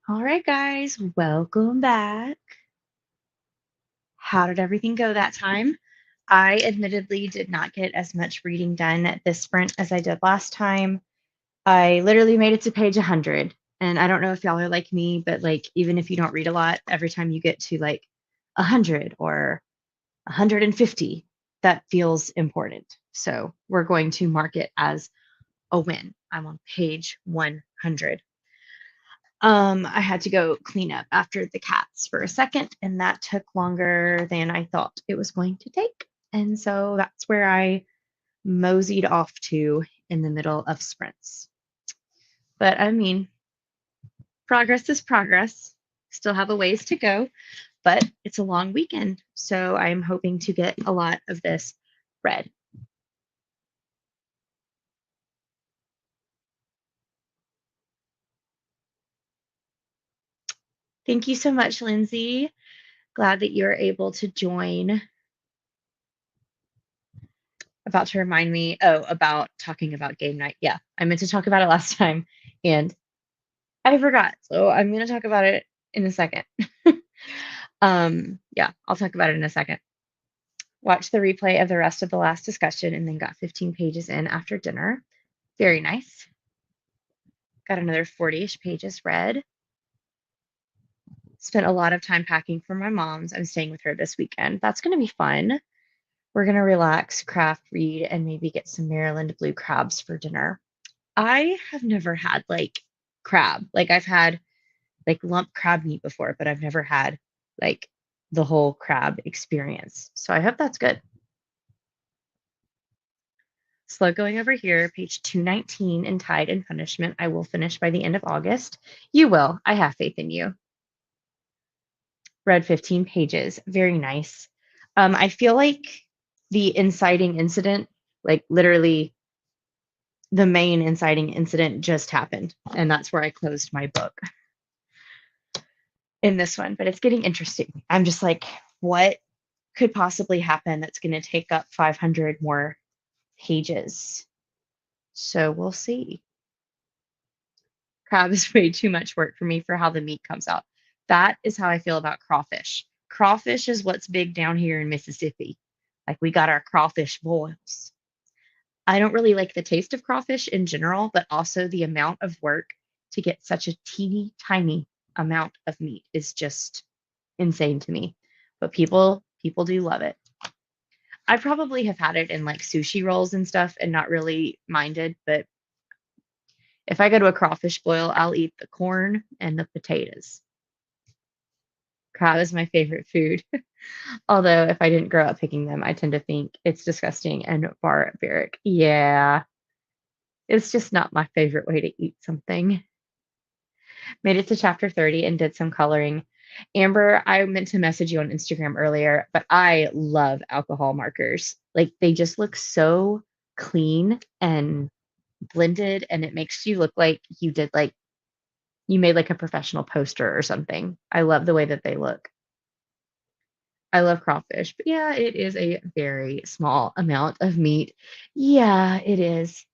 All right, guys, welcome back. How did everything go that time? I admittedly did not get as much reading done at this sprint as I did last time. I literally made it to page 100. And I don't know if y'all are like me, but like, even if you don't read a lot, every time you get to like 100 or 150, that feels important. So we're going to mark it as a win. I'm on page 100. I had to go clean up after the cats for a second, and that took longer than I thought it was going to take. And so that's where I moseyed off to in the middle of sprints. But I mean, progress is progress. Still have a ways to go, but it's a long weekend. So I'm hoping to get a lot of this read. Thank you so much, Lindsay. Glad that you're able to join. About to remind me, about talking about game night. Yeah, I meant to talk about it last time and I forgot. So I'm going to talk about it in a second. Yeah, I'll talk about it in a second. Watch the replay of the rest of the last discussion and then got 15 pages in after dinner. Very nice. Got another 40-ish pages read. Spent a lot of time packing for my mom's. I'm staying with her this weekend. That's going to be fun. We're going to relax, craft, read, and maybe get some Maryland blue crabs for dinner. I have never had like crab. Like I've had like lump crab meat before, but I've never had like the whole crab experience. So I hope that's good. Slow going over here, page 219 in Tide and Punishment. I will finish by the end of August. You will. I have faith in you. Read 15 pages. Very nice. I feel like the inciting incident, like literally the main inciting incident just happened. And that's where I closed my book in this one. But it's getting interesting. I'm just like, what could possibly happen that's going to take up 500 more pages? So we'll see. Crab is way too much work for me for how the meat comes out. That is how I feel about crawfish. Crawfish is what's big down here in Mississippi. Like we got our crawfish boils. I don't really like the taste of crawfish in general, but also the amount of work to get such a teeny tiny amount of meat is just insane to me. But people do love it. I probably have had it in like sushi rolls and stuff and not really minded, but if I go to a crawfish boil, I'll eat the corn and the potatoes. Crab is my favorite food. Although if I didn't grow up picking them, I tend to think it's disgusting and barbaric. Yeah, it's just not my favorite way to eat something. Made it to chapter 30 and did some coloring. Amber, I meant to message you on Instagram earlier, but I love alcohol markers. Like they just look so clean and blended, and it makes you look like you made like a professional poster or something. I love the way that they look. I love crawfish, but yeah, it is a very small amount of meat. Yeah, it is.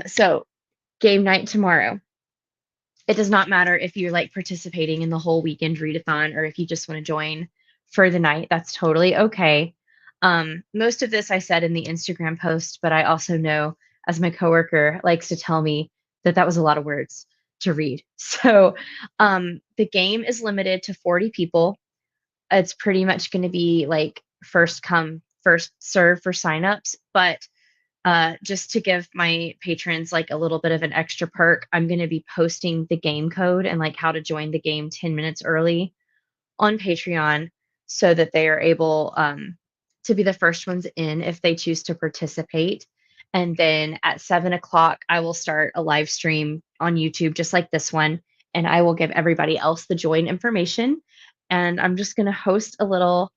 So game night tomorrow. It does not matter if you're like participating in the whole weekend readathon or if you just want to join for the night. That's totally okay. Most of this I said in the Instagram post, but I also know as my coworker likes to tell me that that was a lot of words to read. So the game is limited to 40 people. It's pretty much going to be like first come, first serve for signups, but just to give my patrons like a little bit of an extra perk, I'm going to be posting the game code and like how to join the game 10 minutes early on Patreon so that they are able to be the first ones in if they choose to participate. And then at 7 o'clock, I will start a live stream on YouTube, just like this one. And I will give everybody else the join information. And I'm just going to host a little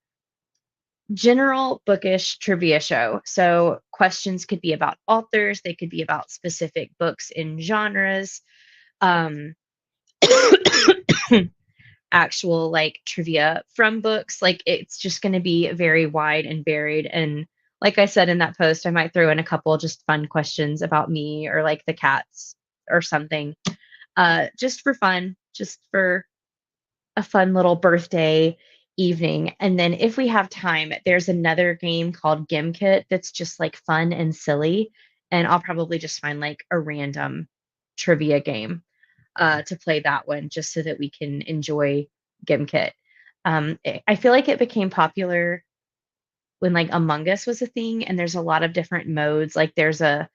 general bookish trivia show. So questions could be about authors, they could be about specific books in genres, um, actual like trivia from books. Like it's just going to be very wide and varied. And like I said in that post, I might throw in a couple just fun questions about me or like the cats or something, just for fun. just for a fun little birthday evening. And then if we have time, there's another game called Gimkit that's just like fun and silly. And I'll probably just find like a random trivia game to play that one just so that we can enjoy Gimkit. I feel like it became popular when like Among Us was a thing, and there's a lot of different modes. Like there's a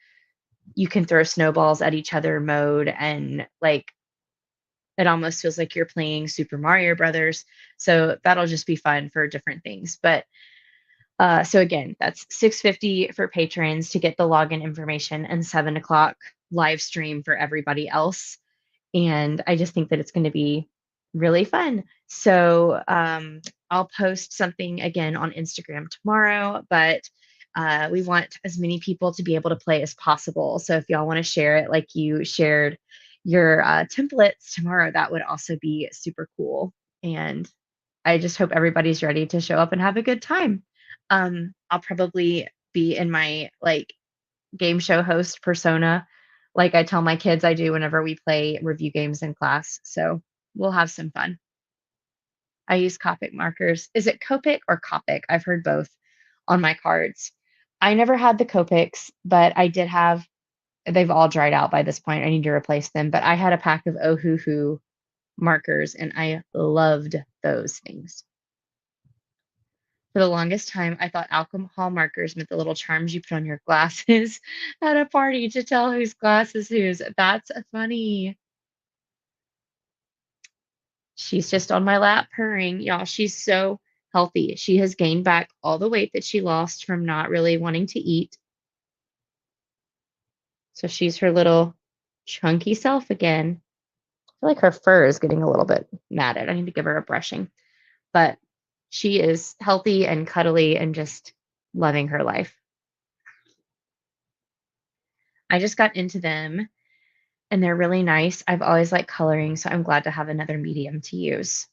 you can throw snowballs at each other mode, and like it almost feels like you're playing Super Mario Brothers. So that'll just be fun for different things. But so again, that's 650 for patrons to get the login information and 7 o'clock live stream for everybody else. And I just think that it's going to be really fun. So I'll post something again on Instagram tomorrow, but we want as many people to be able to play as possible. So if y'all want to share it like you shared your templates tomorrow, that would also be super cool. And I just hope everybody's ready to show up and have a good time. I'll probably be in my like game show host persona, like I tell my kids I do whenever we play review games in class. So we'll have some fun. I use Copic markers. Is it Copic or Copic? I've heard both on my cards. I never had the Copics, but I did have, they've all dried out by this point. I need to replace them. But I had a pack of Ohuhu markers and I loved those things. For the longest time, I thought alcohol markers meant the little charms you put on your glasses at a party to tell whose glass is whose. That's funny. She's just on my lap purring. Y'all, she's so healthy. She has gained back all the weight that she lost from not really wanting to eat. So she's her little chunky self again. I feel like her fur is getting a little bit matted. I need to give her a brushing. But she is healthy and cuddly and just loving her life. I just got into them and they're really nice. I've always liked coloring, so I'm glad to have another medium to use.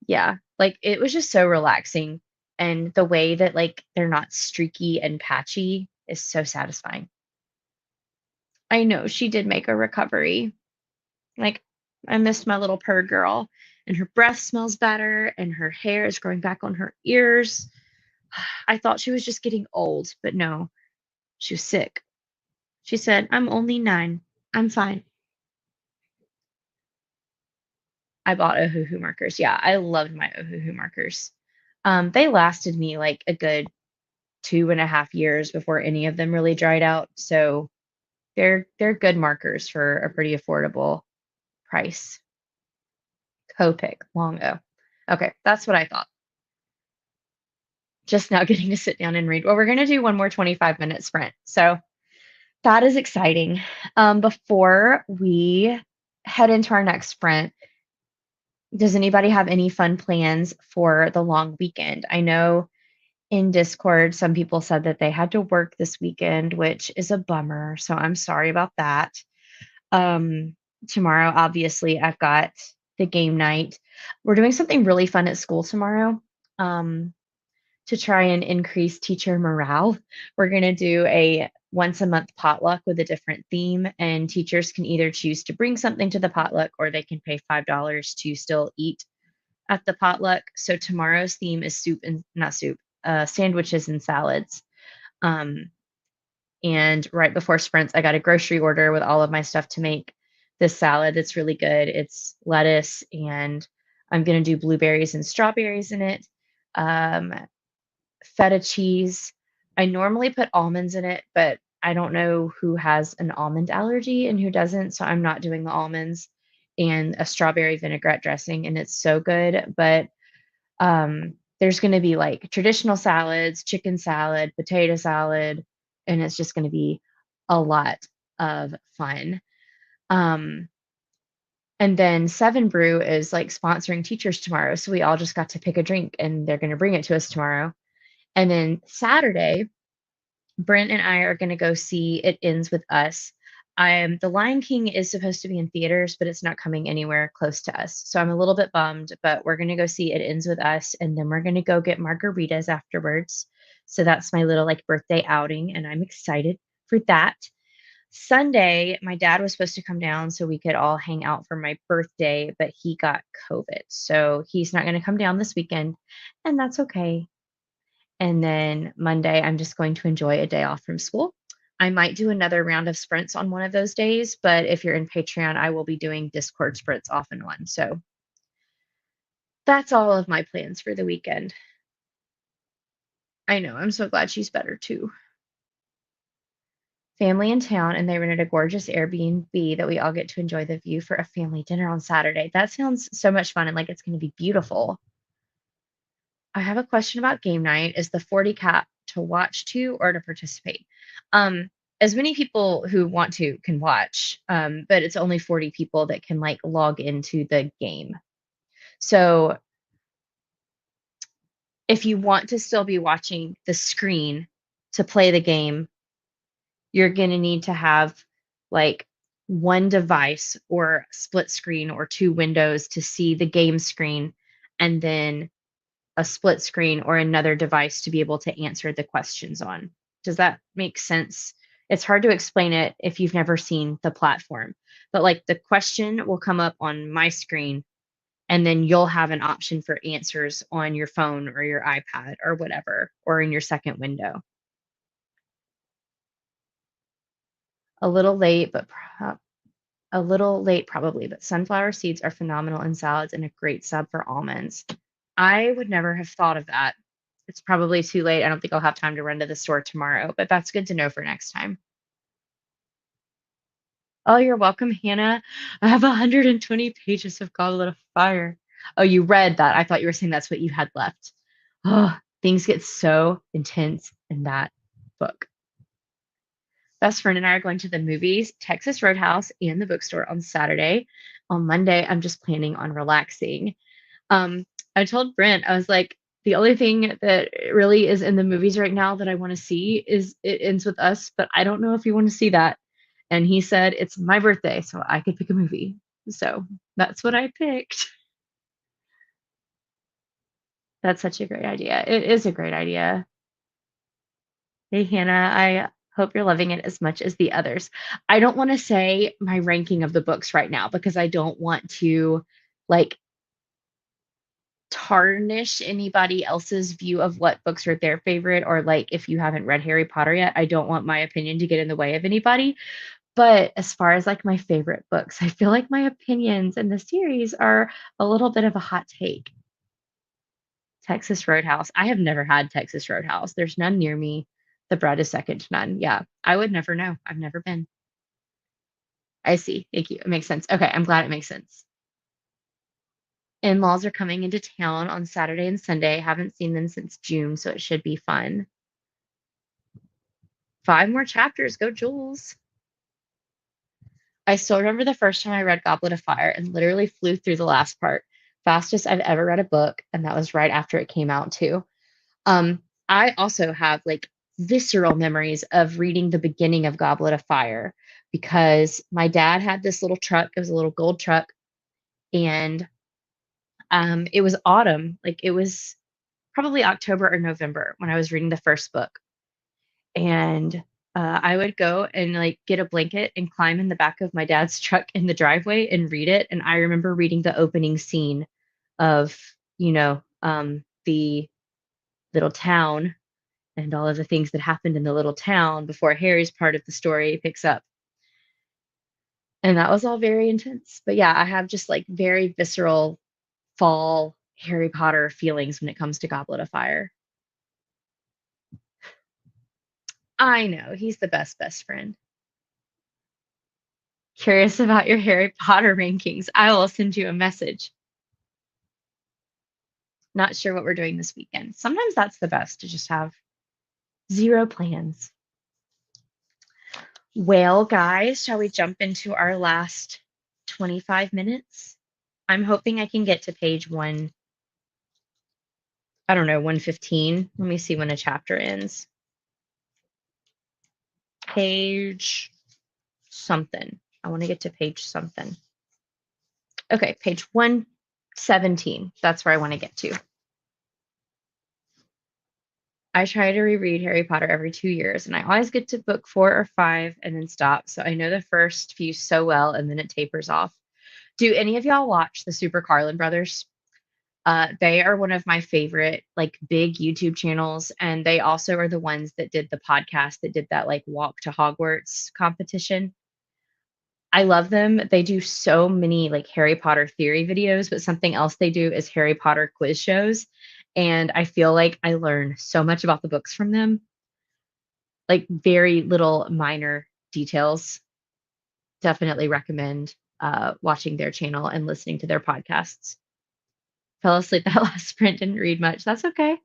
Yeah, like it was just so relaxing. And the way that like they're not streaky and patchy is so satisfying. I know she did make a recovery. Like I missed my little purr girl, and her breath smells better, and her hair is growing back on her ears. I thought she was just getting old, but no, she was sick. She said, "I'm only 9. I'm fine." I bought Ohuhu markers. Yeah, I loved my Ohuhu markers. They lasted me like a good 2.5 years before any of them really dried out. So they're good markers for a pretty affordable price. Copic, long O. Okay, that's what I thought. Just now getting to sit down and read. Well, we're gonna do one more 25-minute sprint. So that is exciting. Before we head into our next sprint, does anybody have any fun plans for the long weekend? I know in Discord, some people said that they had to work this weekend, which is a bummer. So I'm sorry about that. Tomorrow, obviously, I've got the game night. We're doing something really fun at school tomorrow to try and increase teacher morale. We're going to do a once a month potluck with a different theme, and teachers can either choose to bring something to the potluck or they can pay $5 to still eat at the potluck. So tomorrow's theme is soup and not soup, sandwiches and salads. Um, and right before sprints, I got a grocery order with all of my stuff to make this salad that's really good. It's lettuce, and I'm going to do blueberries and strawberries in it. Um, Feta cheese. I normally put almonds in it, but I don't know who has an almond allergy and who doesn't, so I'm not doing the almonds. And a strawberry vinaigrette dressing, and it's so good. But there's going to be like traditional salads, chicken salad, potato salad, and it's just going to be a lot of fun. Um, and then Seven Brew is like sponsoring teachers tomorrow. So we all just got to pick a drink and they're going to bring it to us tomorrow. And then Saturday, Brent and I are going to go see It Ends with Us. The Lion King is supposed to be in theaters, but it's not coming anywhere close to us. So I'm a little bit bummed, but we're going to go see It Ends with Us, and then we're going to go get margaritas afterwards. So that's my little like birthday outing, and I'm excited for that. Sunday, my dad was supposed to come down so we could all hang out for my birthday, but he got COVID. So he's not going to come down this weekend, and that's okay. And then Monday, I'm just going to enjoy a day off from school. I might do another round of sprints on one of those days, but if you're in Patreon, I will be doing Discord sprints off and on. So that's all of my plans for the weekend. I know. I'm so glad she's better too. Family in town, and they rented a gorgeous Airbnb that we all get to enjoy the view for a family dinner on Saturday. That sounds so much fun and like it's going to be beautiful. I have a question about game night. Is the 40 cap to watch to or to participate? Um, as many people who want to can watch, but it's only 40 people that can like log into the game. So if you want to still be watching the screen to play the game, you're going to need to have like one device or split screen or two windows to see the game screen, and then a split screen or another device to be able to answer the questions on. Does that make sense? It's hard to explain it if you've never seen the platform, but like the question will come up on my screen, and then you'll have an option for answers on your phone or your iPad or whatever, or in your second window. A little late, but a little late probably, but sunflower seeds are phenomenal in salads and a great sub for almonds. I would never have thought of that. It's probably too late. I don't think I'll have time to run to the store tomorrow, but that's good to know for next time. Oh, you're welcome, Hannah. I have 120 pages of Goblet of Fire. Oh, you read that. I thought you were saying that's what you had left. Oh, things get so intense in that book. Best friend and I are going to the movies, Texas Roadhouse, and the bookstore on Saturday. On Monday, I'm just planning on relaxing. Um, I told Brent, I was like, the only thing that really is in the movies right now that I want to see is It Ends with Us, but I don't know if you want to see that. And he said it's my birthday, so I could pick a movie. So that's what I picked. That's such a great idea. It is a great idea. Hey, Hannah, I hope you're loving it as much as the others. I don't want to say my ranking of the books right now because I don't want to like tarnish anybody else's view of what books are their favorite, or like if you haven't read Harry Potter yet, I don't want my opinion to get in the way of anybody. But as far as like my favorite books, I feel like my opinions in the series are a little bit of a hot take. Texas Roadhouse. I have never had Texas Roadhouse. There's none near me. The bread is second to none. Yeah, I would never know. I've never been. I see. Thank you. It makes sense. Okay, I'm glad it makes sense. In-laws are coming into town on Saturday and Sunday. Haven't seen them since June, so it should be fun. 5 more chapters. Go, Jules. I still remember the first time I read Goblet of Fire and literally flew through the last part. Fastest I've ever read a book, and that was right after it came out too. I also have like visceral memories of reading the beginning of Goblet of Fire because my dad had this little truck. It was a little gold truck, and it was autumn. Like it was probably October or November when I was reading the first book. And I would go and like get a blanket and climb in the back of my dad's truck in the driveway and read it. And I remember reading the opening scene of, the little town and all of the things that happened in the little town before Harry's part of the story picks up. And that was all very intense. But yeah, I have just like very visceral fall Harry Potter feelings when it comes to Goblet of Fire. I know, he's the best friend. Curious about your Harry Potter rankings. I will send you a message. Not sure what we're doing this weekend. Sometimes that's the best to just have zero plans. Well, guys, shall we jump into our last 25 minutes? I'm hoping I can get to page one, I don't know, 115. Let me see when a chapter ends. Page something. I want to get to page something. Okay, page 117. That's where I want to get to. I try to reread Harry Potter every 2 years, and I always get to book 4 or 5 and then stop. So I know the first few so well, and then it tapers off. Do any of y'all watch the Super Carlin Brothers? They are one of my favorite, like, big YouTube channels, and they also are the ones that did the podcast that did that, like, Walk to Hogwarts competition. I love them. They do so many, like, Harry Potter theory videos, but something else they do is Harry Potter quiz shows, and I feel like I learn so much about the books from them, like, very little minor details. Definitely recommend, watching their channel and listening to their podcasts. Fell asleep that last sprint, didn't read much. That's okay.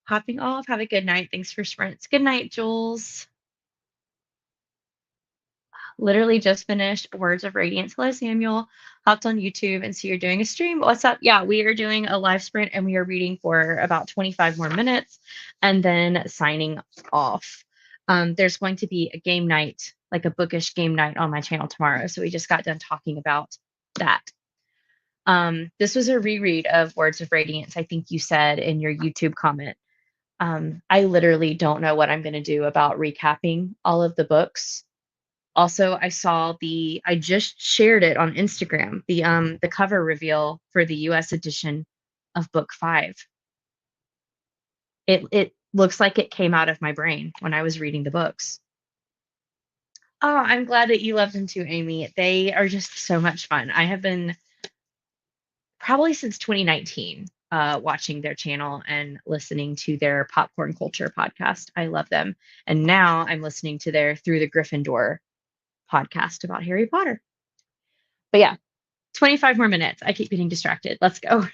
Hopping off. Have a good night. Thanks for sprints. Good night, Jules. Literally just finished Words of Radiance. Hello, Samuel. Hopped on YouTube and see you're doing a stream. What's up? Yeah, we are doing a live sprint and we are reading for about 25 more minutes and then signing off. There's going to be a game night, like a bookish game night on my channel tomorrow. So we just got done talking about that. This was a reread of Words of Radiance, I think you said in your YouTube comment. I literally don't know what I'm going to do about recapping all of the books. Also, I just shared it on Instagram, the cover reveal for the US edition of book 5. It looks like it came out of my brain when I was reading the books. Oh, I'm glad that you love them too, Amy. They are just so much fun. I have been probably since 2019 watching their channel and listening to their popcorn culture podcast. I love them. And now I'm listening to their Through the Gryffindor podcast about Harry Potter. But yeah, 25 more minutes. I keep getting distracted. Let's go.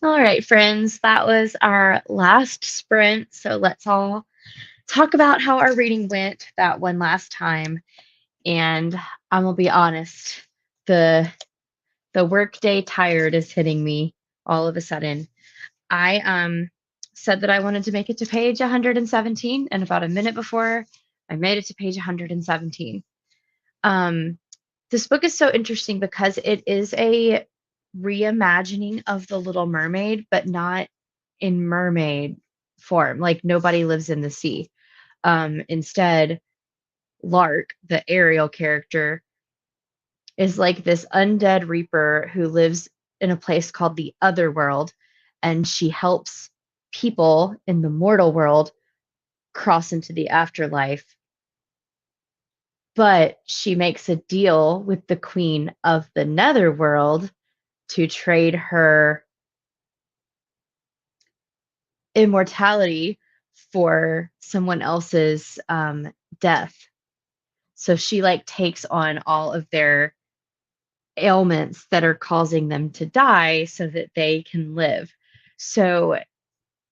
All right, friends, that was our last sprint. So let's all talk about how our reading went that one last time. And I'm gonna be honest, the the workday tired is hitting me all of a sudden. I said that I wanted to make it to page 117, and about a minute before I made it to page 117. Um, this book is so interesting because it is a reimagining of The Little Mermaid, but not in mermaid form. Like nobody lives in the sea. Instead, Lark, the Ariel character, is like this undead reaper who lives in a place called the Otherworld, and she helps people in the mortal world cross into the afterlife. But she makes a deal with the queen of the Netherworld to trade her immortality for someone else's death. So she like takes on all of their ailments that are causing them to die so that they can live. So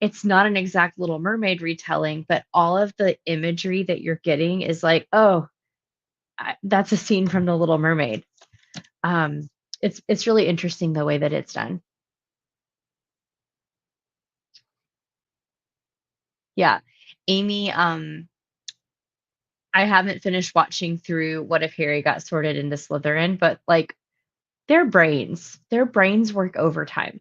it's not an exact Little Mermaid retelling, but all of the imagery that you're getting is like, oh, that's a scene from The Little Mermaid. Um, it's really interesting the way that it's done. Yeah, Amy. I haven't finished watching through What If Harry Got Sorted into Slytherin, but like their brains work overtime,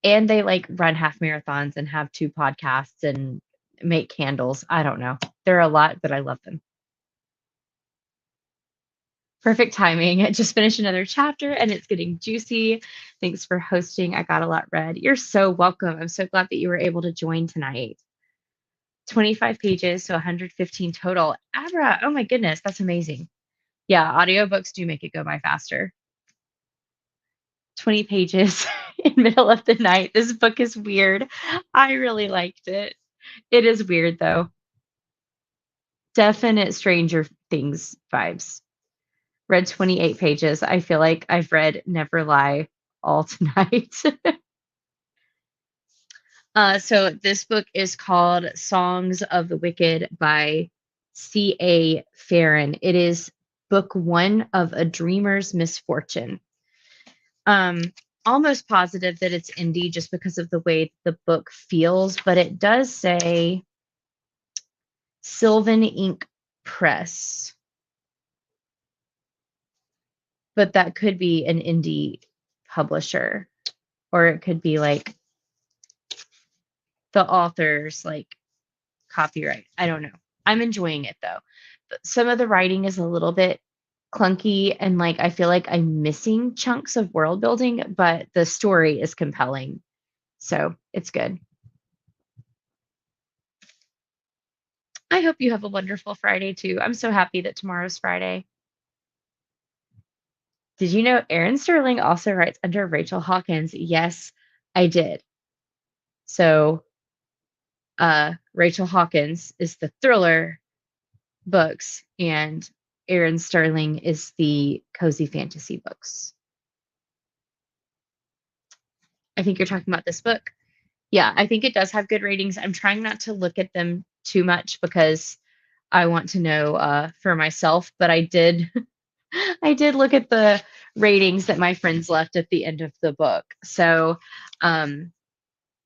and they like run half marathons and have two podcasts and make candles. I don't know. They're a lot, but I love them. Perfect timing. I just finished another chapter and it's getting juicy. Thanks for hosting. I got a lot read. You're so welcome. I'm so glad that you were able to join tonight. 25 pages, so 115 total. Abra, oh my goodness, that's amazing. Yeah, audiobooks do make it go by faster. 20 pages in middle of the night. This book is weird. I really liked it. It is weird though. Definite Stranger Things vibes. Read 28 pages. I feel like I've read Never Lie all tonight. So this book is called Songs of the Wicked by C.A. Farron. It is book one of A Dreamer's Misfortune. Um, Almost positive that it's indie just because of the way the book feels, but it does say Sylvan Ink Press. But that could be an indie publisher, or it could be like the author's like copyright. I don't know. I'm enjoying it though. Some of the writing is a little bit clunky and like I feel like I'm missing chunks of world building, but the story is compelling. So it's good. I hope you have a wonderful Friday too. I'm so happy that tomorrow's Friday. Did you know Erin Sterling also writes under Rachel Hawkins? Yes, I did. So Rachel Hawkins is the thriller books, and Erin Sterling is the cozy fantasy books. I think you're talking about this book. Yeah, I think it does have good ratings. I'm trying not to look at them too much because I want to know for myself, but I did I did look at the ratings that my friends left at the end of the book. So um,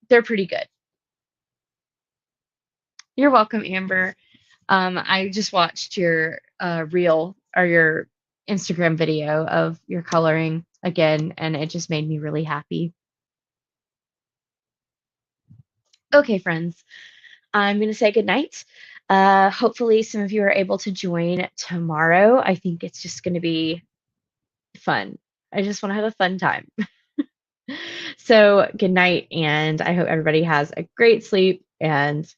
they're pretty good. You're welcome, Amber. I just watched your reel or your Instagram video of your coloring again, and it just made me really happy. Okay, friends, I'm going to say goodnight. Hopefully, some of you are able to join tomorrow. I think it's just going to be fun. I just want to have a fun time. So, good night, and I hope everybody has a great sleep and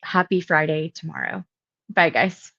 happy Friday tomorrow. Bye, guys.